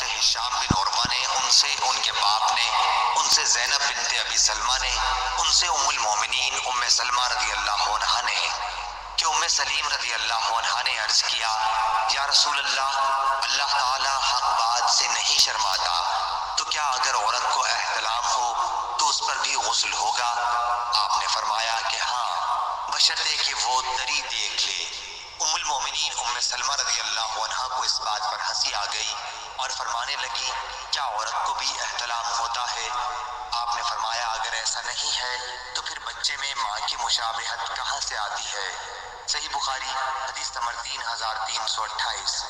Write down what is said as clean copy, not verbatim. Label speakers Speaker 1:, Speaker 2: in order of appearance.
Speaker 1: उनसे हिशाम बिन उर्वा ने, उनसे उनके बाप ने, उनसे ज़ैनब बिनते अबी सलमा ने, उनसे उम्मुल मोमिनीन उम्मे सलमा रज़ी अल्लाह अन्हा ने कि उम्मे सलीम रज़ी अल्लाह अन्हा ने अर्ज किया, या रसूल अल्लाह, अल्लाह ताला हक बात से नहीं शर्माता, तो क्या अगर औरत को एहतलाम हो तो उस पर भी गुस्ल होगा? आपने फरमाया कि हाँ, बशर्ते कि वो तरी देख ले। उम्मुल मोमिनीन उम्मे सलमा रज़ी अल्लाह अन्हा को इस बात पर हंसी आ गई और फरमाने लगी, क्या औरत को भी एहतलाम होता है? आपने फरमाया, अगर ऐसा नहीं है तो फिर बच्चे में माँ की मुशाबहत कहाँ से आती है? सही बुखारी हदीस नंबर 3328।